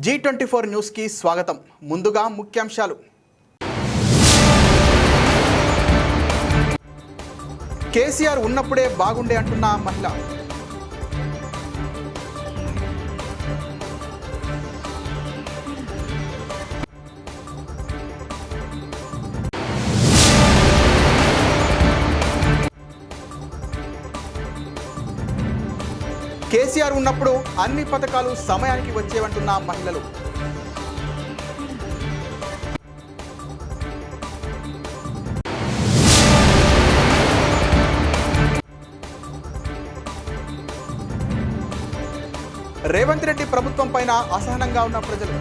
G24 news కి స్వాగతం. ముందుగా ముఖ్యాంశాలు. కేసీఆర్ ఉన్నప్పుడే బాగుండే అంటున్న మహిళ. కేసీఆర్ ఉన్నప్పుడు అన్ని పథకాలు సమయానికి వచ్చేవంటున్న మహిళలు. రేవంత్ రెడ్డి ప్రభుత్వం పైన అసహనంగా ఉన్న ప్రజలు.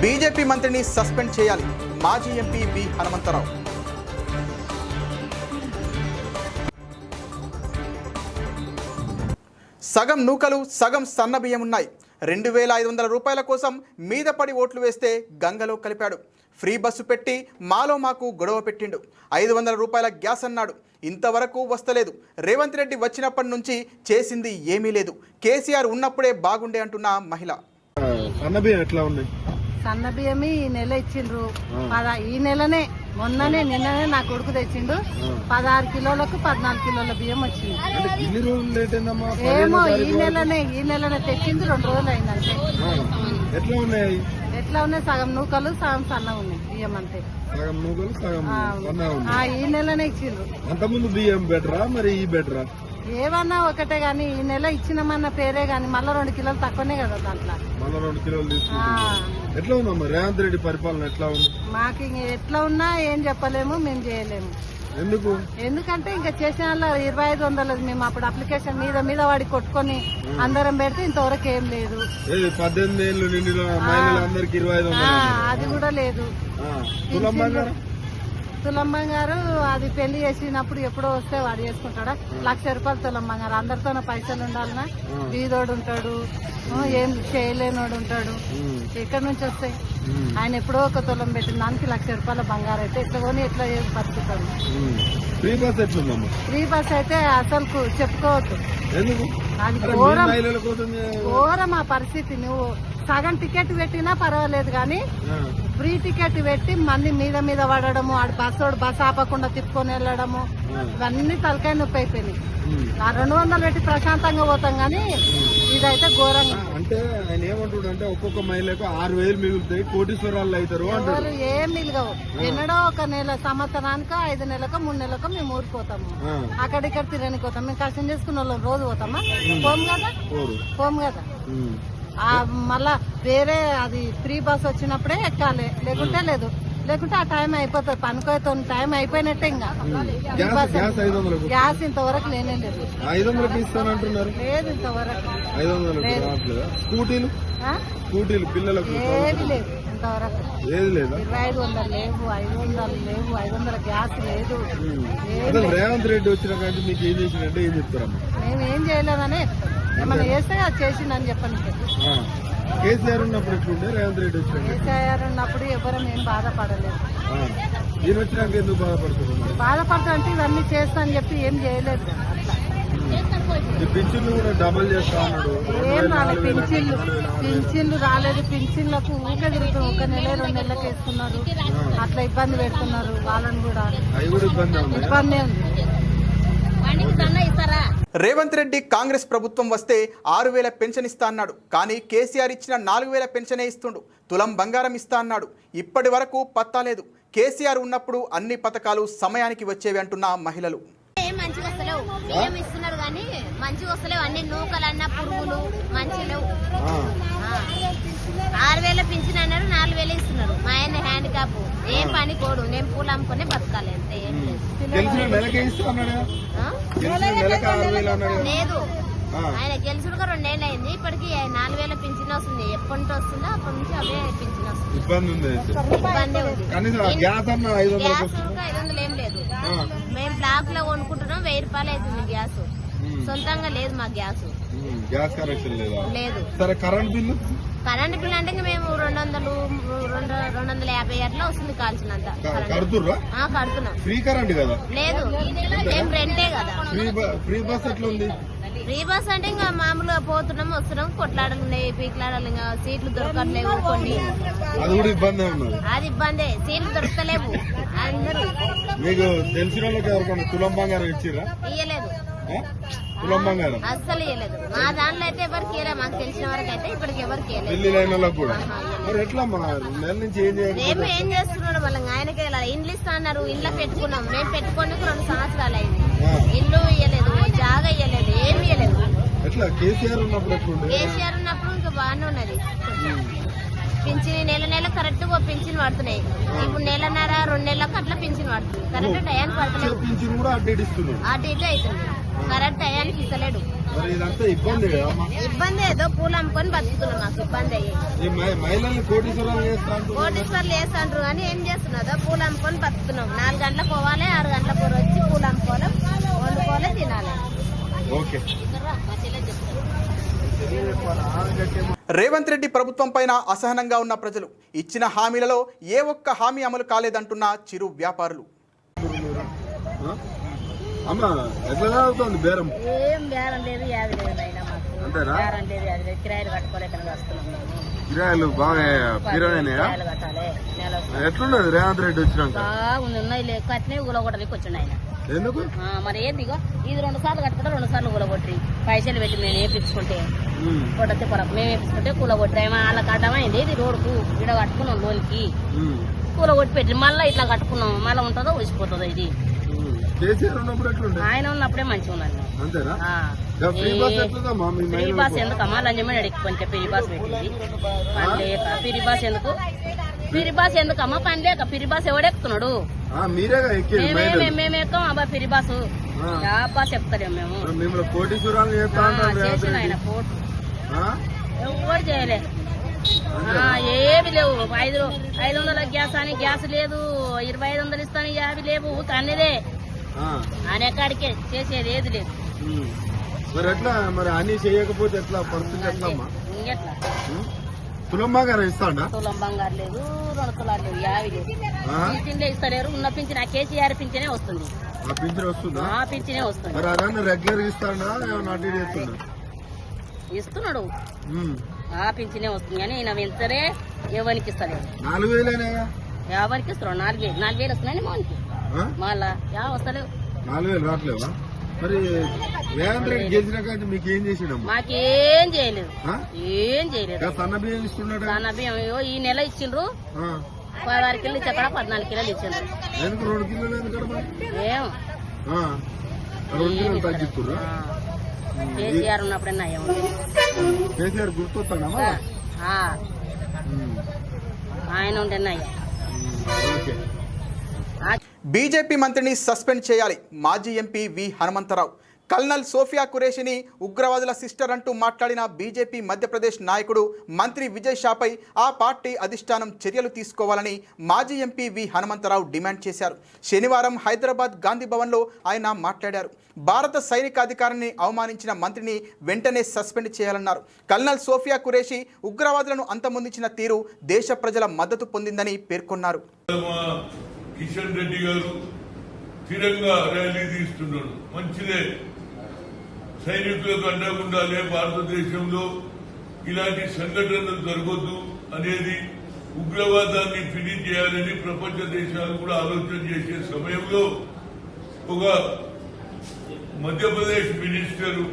బీజేపీ మంత్రిని సస్పెండ్ చేయాలి. మాజీ ఎంపీ వి హనుమంతరావు. సగం నూకలు సగం సన్నబియ్యం ఉన్నాయి. 2,500 రూపాయల కోసం మీద పడి ఓట్లు వేస్తే గంగలో కలిపాడు. ఫ్రీ బస్సు పెట్టి మాలో మాకు గొడవ పెట్టిండు. 500 రూపాయల గ్యాస్ అన్నాడు. ఇంతవరకు వస్తలేదు. రేవంత్ రెడ్డి వచ్చినప్పటి నుంచి చేసింది ఏమీ లేదు. కేసీఆర్ ఉన్నప్పుడే బాగుండే అంటున్న మహిళ. సన్న బియ్యం ఈ నెల ఇచ్చిండ్రు. ఈ నెలనే నిన్ననే నా కొడుకు తెచ్చిండు. 16 కిలోలకు 14 కిలోల బియ్యం వచ్చింది. ఏమో ఈ నెలనే తెచ్చింది. 2 రోజులు అయిందంటే. ఎట్లా ఉన్నాయి? సగం నూకలు సగం సన్న ఉన్నాయి బియ్యం అంతే. ఈ నెలనే ఇచ్చిండ్రు. అంతకుముందు బియ్యం బెటరా మరి ఈ బెటరా? ఏమన్నా ఒకటే గాని ఈ నెల ఇచ్చినామన్న పేరే గాని మళ్ళా 2 కిలోలు తక్కువనే కదా దాంట్లో. మళ్ళా 2 కిలోలు ఎట్లా ఉందమ్మా రేవంత్ రెడ్డి పరిపాలన ఎట్లా ఉంది? మాకు ఎట్లా ఉన్నా ఏం చెప్పలేము, మేము చేయలేము. ఎందుకంటే ఇంకా చేసిన 2,500 మేము అప్పుడు అప్లికేషన్ మీద వాడి కొట్టుకొని అందరం పెడితే ఇంతవరకు ఏం లేదు. 18 ఏళ్ళు నిండిన మహిళలందరికీ 2,500 అది కూడా లేదు. తులం బంగారు అది పెళ్లి చేసినప్పుడు ఎప్పుడో వస్తే వాడు చేసుకుంటాడా? 1,00,000 రూపాయలు తులం బంగారు. అందరితోనే పైసలు ఉండాలన్నా. బీదోడు ఉంటాడు, ఏం చేయలేనోడు ఉంటాడు. ఎక్కడి నుంచి వస్తాయి? ఆయన ఎప్పుడో ఒక తులం పెట్టిన దానికి 1,00,000 రూపాయల బంగారు అయితే ఎట్లా కొని ఎట్లా బతుకుతాడు? ఫ్రీ బస్ అయితే అసలు చెప్పుకోవద్దు. అది ఘోరం ఆ పరిస్థితి. నువ్వు సగం టికెట్ పెట్టినా పర్వాలేదు కానీ ఫ్రీ టికెట్ పెట్టి మళ్ళీ మీద పడడము, ఆడు బస్ ఆపకుండా తిప్పుకొని వెళ్ళడము, ఇవన్నీ తలకాయ నొప్పి అయిపోయినాయి. ఆ 200 పెట్టి ప్రశాంతంగా పోతాం కానీ ఇదైతే ఘోరంగా. అంటే ఆయన ఏమంటాడు అంటే ఒక్కొక్క మహిళకు 6,000 మిగులుతాయి, కోటీశ్వరాలు అవుతారు. ఏం మిగలవు. ఎన్నడో ఒక నెల సంవత్సరానికి 5 నెలలకు 3 నెలలకు మేము ఊరిపోతాము. అక్కడిక్కడ తిరగనికి పోతాం. మేము కష్టం చేసుకున్న వాళ్ళం రోజు పోతామా? పోము కదా. మళ్ళా వేరే అది ఫ్రీ బస్ వచ్చినప్పుడే ఎక్కాలి, లేకుంటే ఆ టైం అయిపోతుంది. పనుకోతో టైం అయిపోయినట్టే. ఇంకా గ్యాస్ ఇంతవరకు లేనే లేదు. 500 లేదు ఇంతవరకు. స్కూటీలు పిల్లలకు ఏది లేదు ఇంతవరకు. 2,500 లేవు, 500 లేవు, 500 గ్యాస్ లేదు. రేవంత్ రెడ్డి వచ్చిన కానీ మీకు ఏం చేసిందంటే ఏం చెప్తారమ్మా? మేము ఏం చేయలేదని ఏమన్నా చేస్తే అది చేసిందని చెప్పండి. కేసీఆర్ ఉన్నప్పుడు ఎట్లుండే? రేవంత్ రెడ్డి వచ్చిన కేసీఆర్ ఉన్నప్పుడు ఎవరు మేము బాధపడలేదు. ఈయన వచ్చినాక ఎందుకు బాధపడుతున్నారు? బాధపడతా అంటే ఇవన్నీ చేస్తా అని చెప్పి ఏం చేయలేదు. పింఛన్లు కూడా డబల్ చేస్తా అన్నాడు. ఏం రాలేదు పింఛన్లు రాలేదు. పింఛన్లకు ఊకే తిరుగుతాం. 1 నెల 2 నెలలకు వేస్తున్నారు. అట్లా ఇబ్బంది పెడుతున్నారు వాళ్ళని కూడా. ఇబ్బంది ఉంది. రేవంత్ రెడ్డి కాంగ్రెస్ ప్రభుత్వం వస్తే 6,000 పెన్షన్ ఇస్తా అన్నాడు. కానీ కేసీఆర్ ఇచ్చిన 4,000 పెన్షనే ఇస్తుండు. తులం బంగారం ఇస్తా అన్నాడు. ఇప్పటి వరకు పత్తా లేదు. కేసీఆర్ ఉన్నప్పుడు అన్ని పథకాలు సమయానికి వచ్చేవి అంటున్న మహిళలు. మంచిగా వస్తలేవు. బియ్యం ఇస్తున్నారు కానీ మంచిగా వస్తలేవు. అన్ని నూకలన్నా పురుగులు మంచిగా లేవు. 6,000 పింఛన్ అన్నారు, 4,000 ఇస్తున్నారు. మా ఆయన హ్యాండిక్యాప్, ఏం పని కోడు. నేను పూలు అమ్ముకునే బతకాలి అంతే. ఏం లేదు. ఆయన గెలుచుడుగా 2 ఏళ్ళు అయింది. ఇప్పటికి 4,000 పింఛన్ వస్తుంది. ఎప్పటి నుంచి వస్తుందో అప్పటి నుంచి అవే పింఛన్ వస్తుంది. ఇబ్బంది ఉంది. గ్యాస్ 500 ఏం లేదు. మేము బ్లాక్ లో కొనుక్కుంటున్నాం. 1,000 రూపాయలు అవుతుంది గ్యాస్. సొంతంగా లేదు మా గ్యాస్. లేదు. కరెంట్ బిల్లు అంటే మేము 200 650 అట్లా వస్తుంది కాల్చినంత. కడుతుర్రా? కడుతున్నాం. ఫ్రీ కరెంట్ కదా? లేదు, ఏం రెంటే కదా. ఫ్రీ బస్ ఎట్లా ఉంది? ఫ్రీ బస్ అంటే ఇంకా మామూలుగా పోతున్నాం వస్తున్నాం, కొట్లాడలు ఉన్నాయి, పీకులాడలు, ఇంకా సీట్లు దొరకట్లేవు కొన్ని. అది కూడా ఇబ్బంది ఉన్నది. అది ఇబ్బందే, సీట్లు దొరకలేవు. అందరూ మీకు తెలిసిన వాళ్ళకి ఎవరికైనా తులం బంగారం ఇచ్చిరా? ఇయ్యలేదు, తులం బంగారం అస్సలు ఇయ్యలేదు. మా దాంట్లో అయితే ఎవరికి ఇయ్యలేదు, మాకు తెలిసిన వరకు అయితే ఇప్పటికి ఎవరికి ఇయ్యలేదు. ఢిల్లీ లైన్ వాళ్ళకి కూడా. మరి ఎట్లా మా నెల నుంచి ఏం చేయాలి? మేము ఏం చేస్తున్నాడు మళ్ళీ ఆయనకే ఇండ్లు ఇస్తా అన్నారు, ఇళ్ళ పెట్టుకున్నాం. మేము పెట్టుకొని 2 సంవత్సరాలు అయింది, ఇల్లు ఇయ్యలేదు, జాగా ఇయ్యలేదు, ఏమి ఇయ్యలేదు. ఎట్లా కేసీఆర్ ఉన్నప్పుడు ఎట్లుండే? కేసీఆర్ ఉన్నప్పుడు ఇంకా బాగానే ఉన్నది. పింఛన్ నెల కరెక్ట్ గా పింఛన్ పడుతున్నాయి. ఇప్పుడు 1.5 2 నెలలకు అట్లా పింఛన్ పడుతుంది. కరెక్ట్ టయానికి పడతలేదు. పింఛన్ కూడా అటు ఇటు అవుతుంది, కరెక్ట్ టయానికి ఇస్తలేడు. ఇబ్బంది ఇబ్బంది ఏదో పూలు అమ్ముకొని బతుకుతున్నాం, మాకు ఇబ్బంది అయ్యేది. మహిళల్ని కోటీశ్వరాలు చేస్తాండ్రు కానీ ఏం చేస్తున్నదో పూలు అమ్ముకొని బతుకుతున్నాం. 4 గంటలకు పోవాలి, 6 గంటలకు వచ్చి పూలు అమ్ముకోవాలి, వండుకోవాలి, తినాలి. రేవంత్ రెడ్డి ప్రభుత్వం పైన అసహనంగా ఉన్న ప్రజలు ఇచ్చిన హామీలలో ఏ ఒక్క హామీ అమలు కాలేదంటున్న చిరు వ్యాపారులు. బేరం ఏం బేరం లేదు, యాది లేదు, బేరం లేదు, యాది లేదు. కిరాయిలు కట్టుకోలేక వస్తున్నాం. కిరాయిలు బాగా కట్టాలి. ఎట్లున్నది రేవంత్ రెడ్డి వచ్చినాక? బాగుంది, కట్టినే ఊలగొట్టడానికి వచ్చిండు ఆయన. ఎందుకు మరి ఏందిగో ఇది 2 సార్లు కట్టుకుంటే 2 సార్లు కూలగొట్టి పైసలు పెట్టి మేము వేపించుకుంటే కొట్టతే పొరకు మేము వేపించుకుంటే కూలగొట్టి వాళ్ళ కట్టమైంది. ఇది రోడ్డుకు ఇడ కట్టుకున్నాం, లోన్కి కూలగొట్టి పెట్టి మళ్ళీ ఇట్లా కట్టుకున్నాం. మళ్ళీ ఉంటుందో వచ్చిపోతుందో. ఇది ఆయన ఉన్నప్పుడే మంచిగా ఉన్నాను. ఫ్రీ బాస్ ఎందుకమ్మా లంచమే అడిగిపోతే ఫ్రీ బాస్ పెట్టింది పని లేక. ఫ్రీ బాస్ ఎందుకు? ఫ్రీ బాస్ ఎందుకమ్మా పని లేక? ఫ్రీ బాస్ ఎవడెక్కుతున్నాడు? మేము ఎక్కాం అబ్బా ఫ్రీ బాస్. బాస్ ఎక్కుతలేము మేము. చేసిన ఆయన కోర్టు ఎవరు చేయలే, ఏమి లేవు. 500 గ్యాస్ అని గ్యాస్ లేదు, 2500 ఇస్తాను యాభై లేవు. అన్నదే ఆయన ఎక్కడికే చేసేది ఏది లేదు. మరి ఎట్లా మరి అన్ని చేయకపోతే ఎట్లా పరిస్థితి? ఎట్లమ్మా? ఇంకెట్లా? తులం బంగారం ఇస్తాడా? తులం బంగారు లేదు, 2 తులాలు లేవు, యాభై లేదు. పింఛన్లే ఇస్తలేరు. ఉన్న పింఛన్ కేసీఆర్ పింఛనే వస్తుంది. పింఛన్ వస్తుందా? పింఛనే వస్తుంది. మరి అదన్నా రెగ్యులర్ ఇస్తాడా? ఇస్తున్నాడు, పింఛనే వస్తుంది. కానీ ఈయన వెంటనే ఎవరికి ఇస్తలేదు. 4000 ఎవరికి ఇస్తున్నాడు? 4000 వస్తున్నాయని మోనికి మళ్ళా వస్తలేవు. 4000 రావట్లేవా? మరి రేవంత్ రెడ్డి గెలిచినాక మీకు ఏం చేసినాం? మాకేం చేయలేదు, ఏం చేయలేదు. సన్న బియ్యం ఇస్తున్నాడు. సన్న బియ్యం ఈ నెల ఇచ్చిండ్రు. 16 కిలోలు ఇచ్చి అక్కడ 14 కిలోలు ఇచ్చిండ్రు. ఎందుకు 2 కిలోలు? ఏం 2 కిలోలు తగ్గిస్తున్నారు. కేసీఆర్ ఉన్నప్పుడన్నా కేసీఆర్ గుర్తొస్తాడా? ఆయన ఉంటేనా? బీజేపీ మంత్రిని సస్పెండ్ చేయాలి. మాజీ MP V Hanumantharao colonel Sofia కురేషిని ఉగ్రవాదుల సిస్టర్ అంటూ మాట్లాడిన బీజేపీ మధ్యప్రదేశ్ నాయకుడు మంత్రి విజయ్ షాపై ఆ పార్టీ అధిష్టానం చర్యలు తీసుకోవాలని మాజీ ఎంపీ వి హనుమంతరావు డిమాండ్ చేశారు. శనివారం హైదరాబాద్ గాంధీ భవన్లో ఆయన మాట్లాడారు. భారత సైనికాధికారిని అవమానించిన మంత్రిని వెంటనే సస్పెండ్ చేయాలన్నారు. కల్నల్ సోఫియా కురేషి ఉగ్రవాదులను అంతమొందించిన తీరు దేశ ప్రజల మద్దతు పొందిందని పేర్కొన్నారు. కిషన్ రెడ్డి గారు స్థిరంగా ర్యాలీ తీస్తున్నాడు, మంచిదే. సైనికులకు అండగా ఉండాలి, భారతదేశంలో ఇలాంటి సంఘటనలు జరగొద్దు అనేది, ఉగ్రవాదాన్ని ఫినిష్ చేయాలని ప్రపంచ దేశాలు కూడా ఆలోచన చేసే సమయంలో ఒక మధ్యప్రదేశ్ మినిస్టరు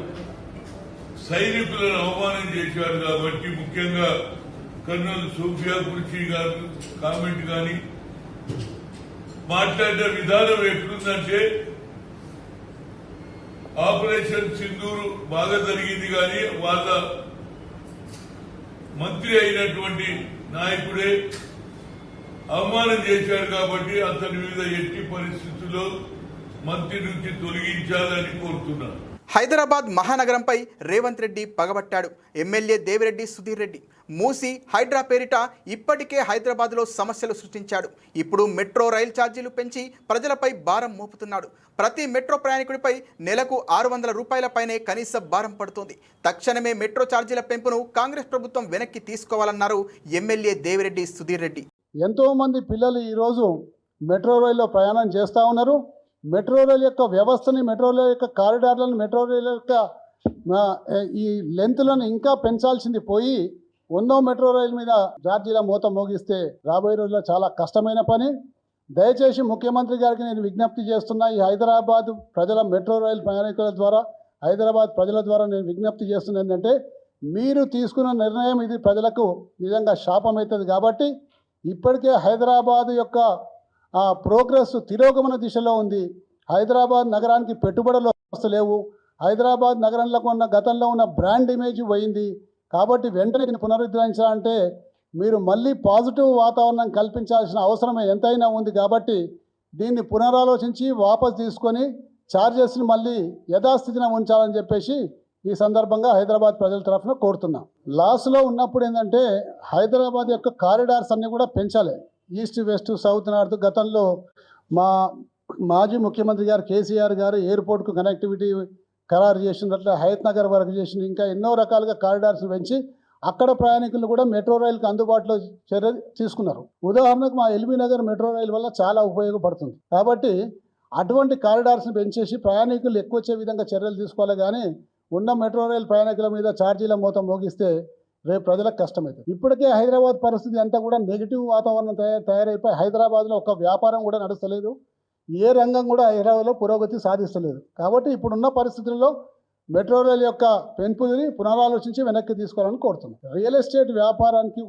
సైనికులను అవమానం చేశారు. కాబట్టి ముఖ్యంగా కర్నల్ సోఫియా కురేషి గారు కామెంట్ కానీ మాట్లాడిన విధానం ఎట్లుందంటే, ఆపరేషన్ సింధూరు బాగా జరిగింది కానీ వాళ్ళ మంత్రి అయినటువంటి నాయకుడే అవమానం చేశారు. కాబట్టి అతని మీద ఎట్టి పరిస్థితుల్లో మంత్రి నుంచి తొలగించాలని కోరుతున్నారు. హైదరాబాద్ మహానగరంపై రేవంత్ రెడ్డి పగబట్టాడు. ఎమ్మెల్యే దేవిరెడ్డి సుధీర్ రెడ్డి మూసి హైడ్రా పేరిట ఇప్పటికే హైదరాబాద్లో సమస్యలు సృష్టించాడు. ఇప్పుడు మెట్రో రైలు ఛార్జీలు పెంచి ప్రజలపై భారం మోపుతున్నాడు. ప్రతి మెట్రో ప్రయాణికుడిపై నెలకు 600 రూపాయలపైనే కనీస భారం పడుతోంది. తక్షణమే మెట్రో ఛార్జీల పెంపును కాంగ్రెస్ ప్రభుత్వం వెనక్కి తీసుకోవాలన్నారు ఎమ్మెల్యే దేవిరెడ్డి సుధీర్ రెడ్డి. ఎంతోమంది పిల్లలు ఈరోజు మెట్రో రైల్లో ప్రయాణం చేస్తూ ఉన్నారు. మెట్రో రైలు యొక్క వ్యవస్థని, మెట్రో రైలు యొక్క కారిడార్లను, మెట్రో రైలు యొక్క ఈ లెంత్లను ఇంకా పెంచాల్సింది పోయి 100వ మెట్రో రైలు మీద ఛార్జీల మూత మోగిస్తే రాబోయే రోజుల్లో చాలా కష్టమైన పని. దయచేసి ముఖ్యమంత్రి గారికి నేను విజ్ఞప్తి చేస్తున్నా, ఈ హైదరాబాద్ ప్రజల మెట్రో రైలు ప్రయాణికుల ద్వారా, హైదరాబాద్ ప్రజల ద్వారా నేను విజ్ఞప్తి చేస్తున్నా ఏంటంటే, మీరు తీసుకున్న నిర్ణయం ఇది ప్రజలకు నిజంగా శాపమవుతుంది. కాబట్టి ఇప్పటికే హైదరాబాద్ యొక్క ప్రోగ్రెస్ తిరోగమన దిశలో ఉంది. హైదరాబాద్ నగరానికి పెట్టుబడులు వస్తలేవు. హైదరాబాద్ నగరంలో ఉన్న గతంలో ఉన్న బ్రాండ్ ఇమేజ్ పోయింది. కాబట్టి వెంటనే దీన్ని పునరుద్ధరించాలంటే మీరు మళ్ళీ పాజిటివ్ వాతావరణం కల్పించాల్సిన అవసరం ఎంతైనా ఉంది. కాబట్టి దీన్ని పునరాలోచించి వాపస్ తీసుకొని ఛార్జెస్ని మళ్ళీ యథాస్థితిని ఉంచాలని చెప్పేసి ఈ సందర్భంగా హైదరాబాద్ ప్రజల తరఫున కోరుతున్నాం. లాస్లో ఉన్నప్పుడు ఏంటంటే హైదరాబాద్ యొక్క కారిడార్స్ అన్నీ కూడా పెంచాలి. East, west, south, north. గతంలో మాజీ ముఖ్యమంత్రి గారు కేసీఆర్ గారు ఎయిర్పోర్ట్కు కనెక్టివిటీ ఖరారు చేసినట్లు హయత్ నగర్ వరకు చేసిన ఇంకా ఎన్నో రకాలుగా కారిడార్స్ పెంచి అక్కడ ప్రయాణికులు కూడా మెట్రో రైలుకి అందుబాటులో చర్య తీసుకున్నారు. ఉదాహరణకు మా ఎల్బీ నగర్ మెట్రో రైలు వల్ల చాలా ఉపయోగపడుతుంది. కాబట్టి అటువంటి కారిడార్స్ని పెంచేసి ప్రయాణికులు ఎక్కువ వచ్చే విధంగా చర్యలు తీసుకోవాలి. కానీ ఉన్న మెట్రో రైలు ప్రయాణికుల మీద ఛార్జీల మూత మోగిస్తే రేపు ప్రజలకు కష్టమవుతుంది. ఇప్పటికే హైదరాబాద్ పరిస్థితి అంతా కూడా నెగిటివ్ వాతావరణం తయారైపోయి హైదరాబాద్లో ఒక వ్యాపారం కూడా నడుస్తలేదు. ఏ రంగం కూడా హైదరాబాద్లో పురోగతి సాధిస్తలేదు. కాబట్టి ఇప్పుడున్న పరిస్థితుల్లో మెట్రో రైలు యొక్క పెంపుని పునరాలోచించి వెనక్కి తీసుకోవాలని కోరుతున్నాం. రియల్ ఎస్టేట్ వ్యాపారానికి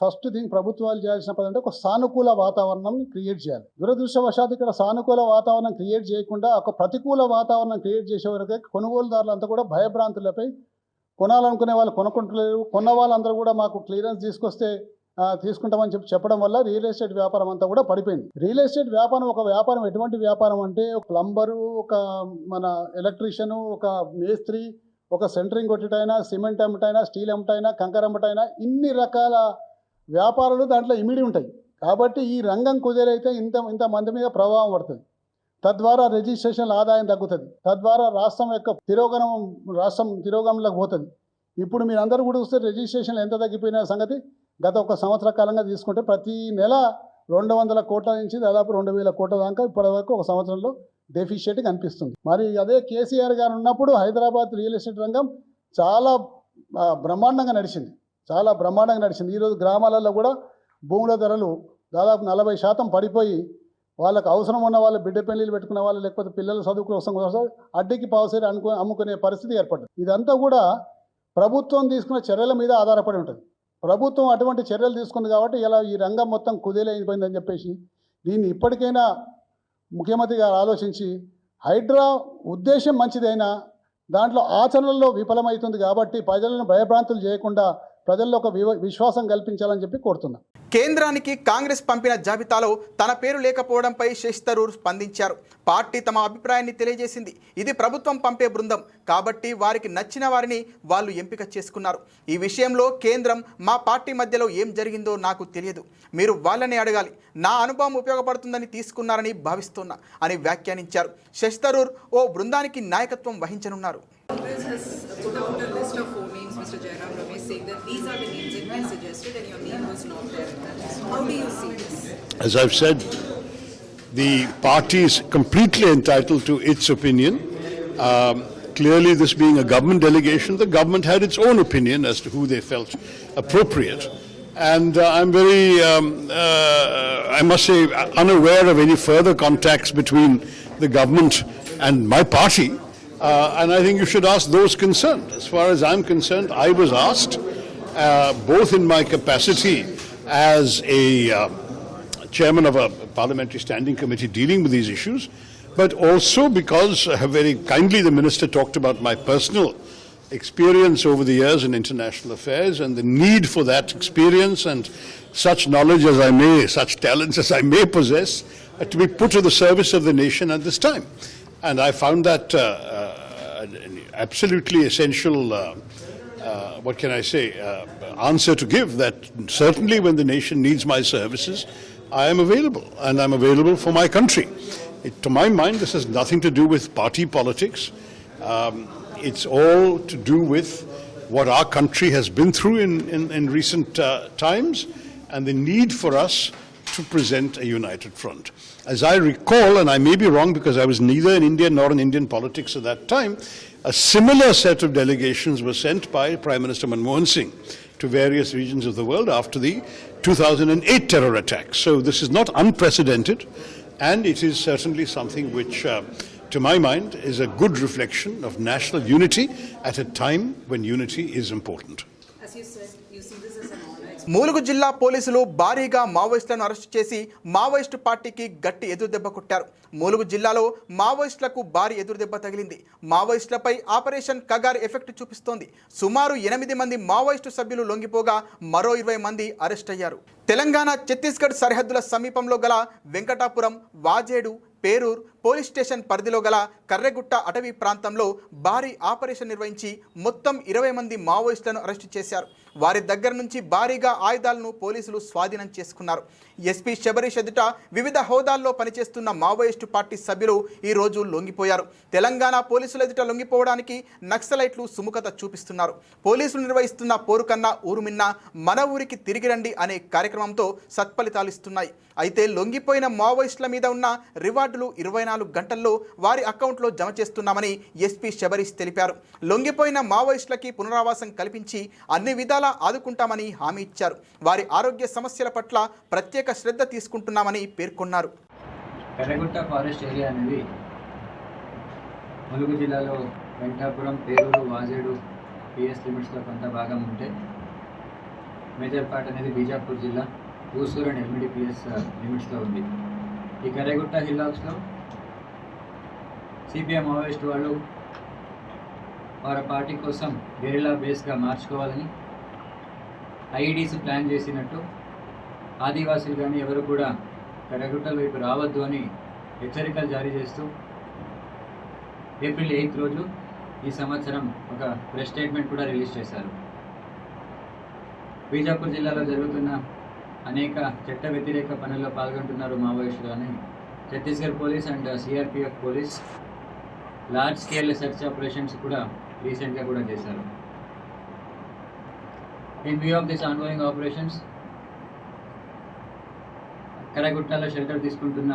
ఫస్ట్ థింగ్ ప్రభుత్వాలు చేయాల్సిన పని అంటే ఒక సానుకూల వాతావరణం క్రియేట్ చేయాలి. దురదృష్టవశాత్తు ఇక్కడ సానుకూల వాతావరణం క్రియేట్ చేయకుండా ఒక ప్రతికూల వాతావరణం క్రియేట్ చేసే వరకే కొనుగోలుదారులంతా కూడా భయభ్రాంతులపై కొనాలనుకునే వాళ్ళు కొనుక్కుంటలేరు. కొన్న వాళ్ళందరూ కూడా మాకు క్లియరెన్స్ తీసుకొస్తే తీసుకుంటామని చెప్పడం వల్ల రియల్ ఎస్టేట్ వ్యాపారం అంతా కూడా పడిపోయింది. రియల్ ఎస్టేట్ వ్యాపారం ఒక వ్యాపారం ఎటువంటి వ్యాపారం అంటే ఒక ప్లంబరు, ఒక మన ఎలక్ట్రీషియను, ఒక మేస్త్రి, ఒక సెంటరింగ్ కొట్టైనా, సిమెంట్ అమ్మటైనా, స్టీల్ అమ్మటైనా, కంకర అమ్మటైనా ఇన్ని రకాల వ్యాపారాలు దాంట్లో ఇమిడి ఉంటాయి. కాబట్టి ఈ రంగం కుదిరైతే ఇంత మంది మీద ప్రభావం పడుతుంది. తద్వారా రిజిస్ట్రేషన్ల ఆదాయం తగ్గుతుంది. తద్వారా రాష్ట్రం యొక్క తిరోగమనంలోకి పోతుంది. ఇప్పుడు మీరు అందరూ కూడా చూస్తే రిజిస్ట్రేషన్లు ఎంత తగ్గిపోయిన సంగతి గత ఒక సంవత్సర కాలంగా తీసుకుంటే ప్రతి నెల 200 కోట్ల నుంచి దాదాపు 2000 కోట్ల దాకా ఇప్పటివరకు ఒక సంవత్సరంలో డెఫిషియట్ కనిపిస్తుంది. మరి అదే కేసీఆర్ గారు ఉన్నప్పుడు హైదరాబాద్ రియల్ ఎస్టేట్ రంగం చాలా బ్రహ్మాండంగా నడిచింది. ఈరోజు గ్రామాలలో కూడా భూముల ధరలు దాదాపు 40% పడిపోయి వాళ్ళకు అవసరం ఉన్న వాళ్ళు బిడ్డ పెళ్లిళ్ళు పెట్టుకునే వాళ్ళు, లేకపోతే పిల్లల చదువు కోసం అడ్డీకి పావుసేరి అమ్ముకునే పరిస్థితి ఏర్పడింది. ఇదంతా కూడా ప్రభుత్వం తీసుకున్న చర్యల మీద ఆధారపడి ఉంటుంది. ప్రభుత్వం అటువంటి చర్యలు తీసుకుంది కాబట్టి ఇలా ఈ రంగం మొత్తం కుదేలైపోయిందని చెప్పేసి దీన్ని ఇప్పటికైనా ముఖ్యమంత్రి గారు ఆలోచించి హైడ్రా ఉద్దేశం మంచిదైనా దాంట్లో ఆచరణలో విఫలమవుతుంది. కాబట్టి ప్రజలను భయభ్రాంతులు చేయకుండా ప్రజల్లో ఒక విశ్వాసం కల్పించాలని చెప్పి కోరుతున్నా. కేంద్రానికి కాంగ్రెస్ పంపిన జాబితాలో తన పేరు లేకపోవడంపై శశి థరూర్ స్పందించారు. పార్టీ తమ అభిప్రాయాన్ని తెలియజేసింది. ఇది ప్రభుత్వం పంపే బృందం కాబట్టి వారికి నచ్చిన వారిని వాళ్ళు ఎంపిక చేసుకున్నారు. ఈ విషయంలో కేంద్రం మా పార్టీ మధ్యలో ఏం జరిగిందో నాకు తెలియదు. మీరు వాళ్ళని అడగాలి. నా అనుభవం ఉపయోగపడుతుందని తీసుకున్నారని భావిస్తున్నా అని వ్యాఖ్యానించారు. శశి థరూర్ ఓ బృందానికి నాయకత్వం వహించనున్నారు. Congress has put out a list of 4 names, Mr. Jairam Ramesh, saying that these are the names that we suggested and your name was not there in that list. How do you see this? As I've said, the party is completely entitled to its opinion. Clearly, this being a government delegation, the government had its own opinion as to who they felt appropriate. And I'm very, I must say, unaware of any further contacts between the government and my party. And I think you should ask those concerned. As far as I'm concerned, I was asked, both in my capacity as a chairman of a parliamentary standing committee dealing with these issues, but also because very kindly the minister talked about my personal experience over the years in international affairs and the need for that experience and such knowledge as I may, such talents as I may possess, to be put to the service of the nation at this time. And I found that an absolutely essential, what can I say, answer to give, that certainly when the nation needs my services, I am available, and I'm available for my country. To my mind, this has nothing to do with party politics. It's all to do with what our country has been through in recent times, and the need for us to present a united front. As I recall, and I may be wrong because I was neither in India nor in Indian politics at that time, a similar set of delegations were sent by Prime Minister Manmohan Singh to various regions of the world after the 2008 terror attacks. So this is not unprecedented, and it is certainly something which, to my mind, is a good reflection of national unity at a time when unity is important. As you said, you see this as an honor. Mulugu జిల్లా పోలీసులు భారీగా మావోయిస్టులను arrest చేసి Maoist పార్టీకి గట్టి ఎదురుదెబ్బ కొట్టారు. ములుగు జిల్లాలో మావోయిస్టులకు భారీ ఎదురుదెబ్బ తగిలింది. మావోయిస్టులపై ఆపరేషన్ కగార్ ఎఫెక్ట్ చూపిస్తోంది. సుమారు 8 మంది మావోయిస్టు సభ్యులు లొంగిపోగా మరో 20 మంది అరెస్ట్ అయ్యారు. తెలంగాణ ఛత్తీస్గఢ్ సరిహద్దుల సమీపంలో గల వెంకటాపురం, వాజేడు, పేరూర్ పోలీస్ స్టేషన్ పరిధిలో గల కర్రెగుట్ట అటవీ ప్రాంతంలో భారీ ఆపరేషన్ నిర్వహించి మొత్తం 20 మంది మావోయిస్టులను అరెస్టు చేశారు. వారి దగ్గర నుంచి భారీగా ఆయుధాలను పోలీసులు స్వాధీనం చేసుకున్నారు. ఎస్పీ శబరీష్ ఎదుట వివిధ హోదాల్లో పనిచేస్తున్న మావోయిస్టు పార్టీ సభ్యులు ఈ రోజు లొంగిపోయారు. తెలంగాణ పోలీసుల ఎదుట లొంగిపోవడానికి నక్సలైట్లు సుముఖత చూపిస్తున్నారు. పోలీసులు నిర్వహిస్తున్న పోరు కన్నా ఊరు మిన్న, మన ఊరికి తిరిగి రండి అనే కార్యక్రమంతో సత్ఫలితాలు ఇస్తున్నాయి. అయితే లొంగిపోయిన మావోయిస్టుల మీద ఉన్న రివార్డులు 24 గంటల్లో వారి అకౌంట్లో జమ చేస్తున్నామని ఎస్పీ శబరీష్ తెలిపారు. లొంగిపోయిన మావోయిస్టులకి పునరావాసం కల్పించి అన్ని విధాలా ఆదుకుంటామని హామీ ఇచ్చారు. వారి ఆరోగ్య సమస్యల పట్ల ప్రత్యేక శ్రద్ధ తీసుకుంటున్నామని పేర్కొన్నారు. కర్రెగుట్ట ఫారెస్ట్ ఏరియా అనేది ములుగు జిల్లాలో వెంకటాపురం, పేరూరు, వాజేడు పిఎస్ లిమిట్స్లో కొంత భాగం ఉంటే మేజర్ పార్ట్ అనేది బీజాపూర్ జిల్లా ఊసూరు అండ్ ఎల్మిడి పిఎస్ లిమిట్స్లో ఉంది. ఈ కర్రెగుట్ట హిల్లాక్స్లో సిపిఎం మావోయిస్ట్ వాళ్ళు వారి పార్టీ కోసం గెరిలా బేస్గా మార్చుకోవాలని ఐఈడీస్ ప్లాన్ చేసినట్టు ఆదివాసులు కానీ ఎవరు కూడా కర్రెగుట్టల వైపు రావద్దు అని హెచ్చరికలు జారీ చేస్తూ ఏప్రిల్ 8 రోజు ఈ సంవత్సరం ఒక ప్రెస్ స్టేట్మెంట్ కూడా రిలీజ్ చేశారు. బీజాపూర్ జిల్లాలో జరుగుతున్న అనేక చట్ట వ్యతిరేక పనుల్లో పాల్గొంటున్నారు మావోయిస్టులు అని Chhattisgarh police and CRPF police large scale search operations కూడా రీసెంట్గా కూడా చేశారు. In view of this ongoing operations కర్రెగుట్టలో షెల్టర్ తీసుకుంటున్న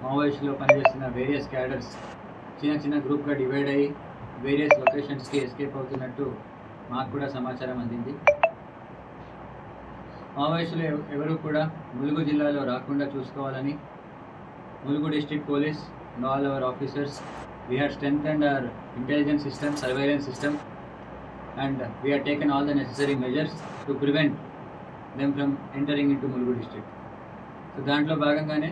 మావోయిస్టులో పనిచేస్తున్న వేరియస్ క్యాడర్స్ చిన్న గ్రూప్గా డివైడ్ అయ్యి వేరియస్ లొకేషన్స్కి ఎస్కేప్ అవుతున్నట్టు మాకు కూడా సమాచారం అందింది. మావోయిస్టులు ఎవరు కూడా ములుగు జిల్లాలో రాకుండా చూసుకోవాలని Mulugu district police and all our officers, we have strengthened our intelligence system, surveillance system, and we have taken all the necessary measures to prevent them from entering into Murugu district. So దాంట్లో భాగంగానే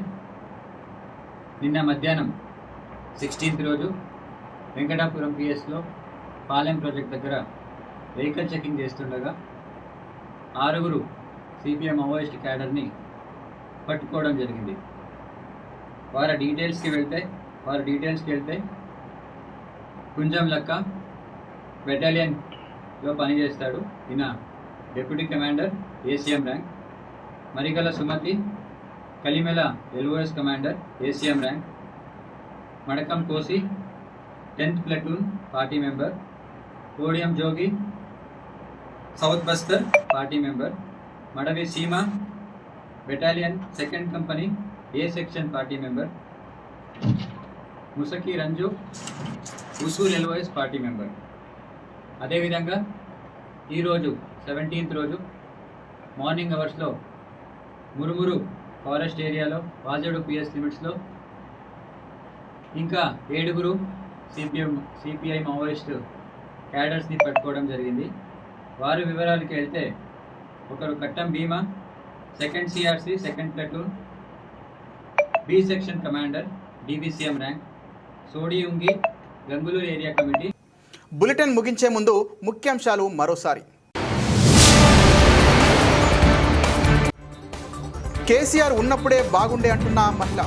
నిన్న మధ్యాహ్నం 16th రోజు Venkatapuram పిఎస్లో Palem project దగ్గర vehicle checking చేస్తుండగా 6 CPM Maoist క్యాడర్ని పట్టుకోవడం జరిగింది. వారి డీటెయిల్స్కి వెళ్తే కుంజం లక్క బెటాలియన్లో పనిచేస్తాడు. ఈయన deputy commander ACM rank. Marigala Sumathi Kalimela LOS commander ACM rank. Madakam Kosi 10th platoon party member. Kodiyam Jogi south Bastar party member. Madavi Seema battalion 2nd company A section party member. Musaki Ranju Usur LOS party member. అదేవిధంగా ఈరోజు 17th రోజు మార్నింగ్ అవర్స్లో మురుమురు ఫారెస్ట్ ఏరియాలో వాజేడు పిఎస్ లిమిట్స్లో ఇంకా 7 సిపిఐ మావోయిస్ట్ క్యాడర్స్ని పట్టుకోవడం జరిగింది. వారి వివరాలకి వెళ్తే ఒకరు Kattam Bhima 2nd CRC 2nd platoon B section commander DBCM rank. Sodi Ungi Gangaluru area committee. Bulletin ముగించే ముందు ముఖ్యాంశాలు మరోసారి. కేసీఆర్ ఉన్నప్పుడే బాగుండే అంటున్న మహిళ.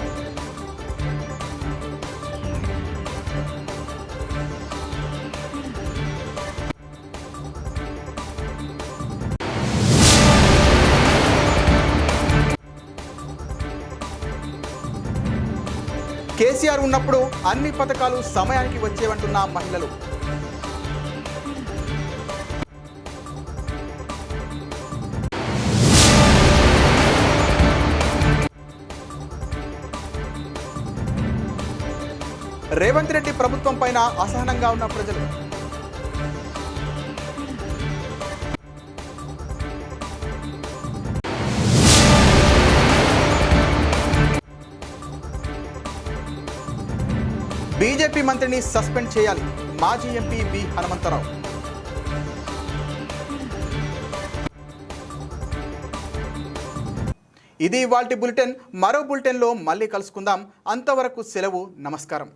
కేసీఆర్ ఉన్నప్పుడు అన్ని పథకాలు సమయానికి వచ్చేవంటున్న మహిళలు. రేవంత్ రెడ్డి ప్రభుత్వం పైన అసహనంగా ఉన్న ప్రజలు. బీజేపీ మంత్రిని సస్పెండ్ చేయాలి, మాజీ ఎంపీ బి హనుమంతరావు. ఇది ఇవాల్టి బులెటిన్. మరో బులెటిన్లో మళ్ళీ కలుసుకుందాం. అంతవరకు సెలవు. నమస్కారం.